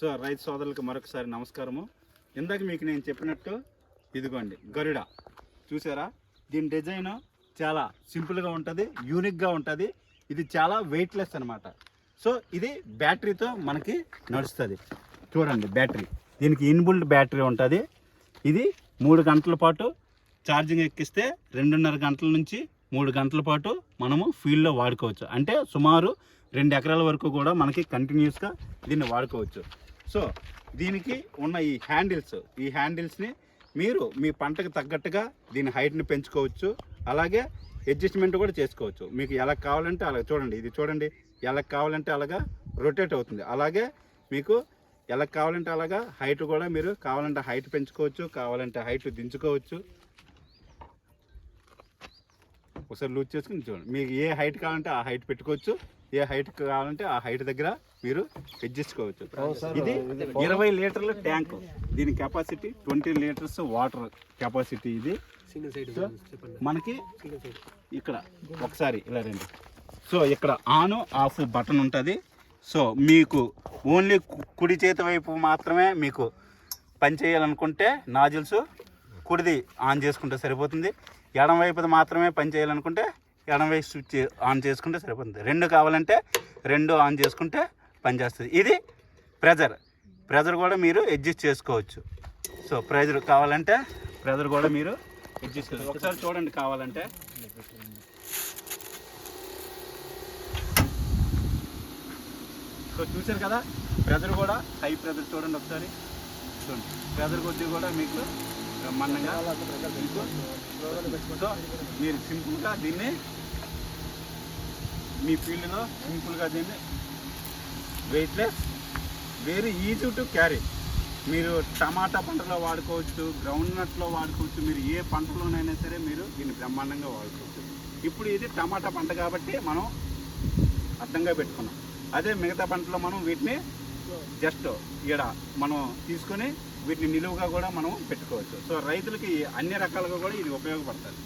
So రైతు సోదరులకు మరొకసారి నమస్కారము. ఇందాక మీకు నేను చెప్పినట్టు ఇదిగోండి గరుడ చూసారా, దీని డిజైన్ చాలా సింపుల్గా ఉంటుంది, యూనిక్గా ఉంటుంది. ఇది చాలా వెయిట్లెస్ అనమాట. సో ఇది బ్యాటరీతో మనకి నడుస్తుంది. చూడండి బ్యాటరీ, దీనికి ఇన్బుల్ట్ బ్యాటరీ ఉంటుంది. ఇది 3 గంటల పాటు ఛార్జింగ్ ఎక్కిస్తే 2.5 గంటల నుంచి 3 గంటల పాటు మనము ఫీల్డ్లో వాడుకోవచ్చు. అంటే సుమారు 2 ఎకరాల వరకు కూడా మనకి కంటిన్యూస్గా దీన్ని వాడుకోవచ్చు. సో దీనికి ఉన్న ఈ హ్యాండిల్స్ని మీరు మీ పంటకు తగ్గట్టుగా దీని హైట్ని పెంచుకోవచ్చు. అలాగే అడ్జస్ట్మెంట్ కూడా చేసుకోవచ్చు. మీకు ఎలా కావాలంటే అలా చూడండి, ఇది చూడండి ఎలా కావాలంటే అలాగా రొటేట్ అవుతుంది. అలాగే మీకు ఎలా కావాలంటే అలాగా హైట్ కూడా మీరు కావాలంటే హైట్ పెంచుకోవచ్చు, కావాలంటే హైట్ దించుకోవచ్చు. ఒకసారి లూజ్ చేసుకుని చూడండి, మీకు ఏ హైట్ కావాలంటే ఆ హైట్ పెట్టుకోవచ్చు, ఏ హైట్ కావాలంటే ఆ హైట్ దగ్గర మీరు అడ్జస్ట్కోవచ్చు. ఇది 20 లీటర్ల ట్యాంక్, దీని కెపాసిటీ 20 లీటర్స్ వాటర్ కెపాసిటీ. ఇది మనకి ఇక్కడ ఒకసారి ఇలా రండి. సో ఇక్కడ ఆన్ ఆఫ్ బటన్ ఉంటుంది. సో మీకు ఓన్లీ కుడి చేతి వైపు మాత్రమే మీకు పని చేయాలనుకుంటే నాజిల్స్ కుడిది ఆన్ చేసుకుంటే సరిపోతుంది. ఎడం వైపుది మాత్రమే పని చేయాలనుకుంటే ఎడం వైపు స్విచ్ ఆన్ చేసుకుంటే సరిపోతుంది. 2 కావాలంటే 2 ఆన్ చేసుకుంటే పనిచేస్తుంది. ఇది ప్రెజర్ కూడా మీరు అడ్జస్ట్ చేసుకోవచ్చు. సో ప్రెజర్ కావాలంటే ప్రెజర్ కూడా మీరు అడ్జస్ట్ చేసుకోవచ్చు. ఒకసారి చూడండి కావాలంటే. సో చూసారు కదా, ప్రెజర్ కూడా హై ప్రెజర్ చూడండి ఒకసారి చూడండి. ప్రెజర్ కొద్ది కూడా మీకు బ్రహ్మాండంగా. సో మీరు సింపుల్గా దీన్ని మీ ఫీల్డ్లో సింపుల్గా దీన్ని weightless, very easy to carry. మీరు టమాటా పంటలో వాడుకోవచ్చు, గ్రౌండ్ నట్లో వాడుకోవచ్చు, మీరు ఏ పంటలోనైనా సరే మీరు దీన్ని బ్రహ్మాండంగా వాడుకోవచ్చు. ఇప్పుడు ఇది టమాటా పంట కాబట్టి మనం అర్థంగా పెట్టుకున్నాం. అదే మిగతా పంటలో మనం వీటిని జస్ట్ ఇక్కడ మనం తీసుకొని వీటిని నిలువుగా కూడా మనం పెట్టుకోవచ్చు. సో రైతులకి అన్ని రకాలుగా కూడా ఇది ఉపయోగపడుతుంది.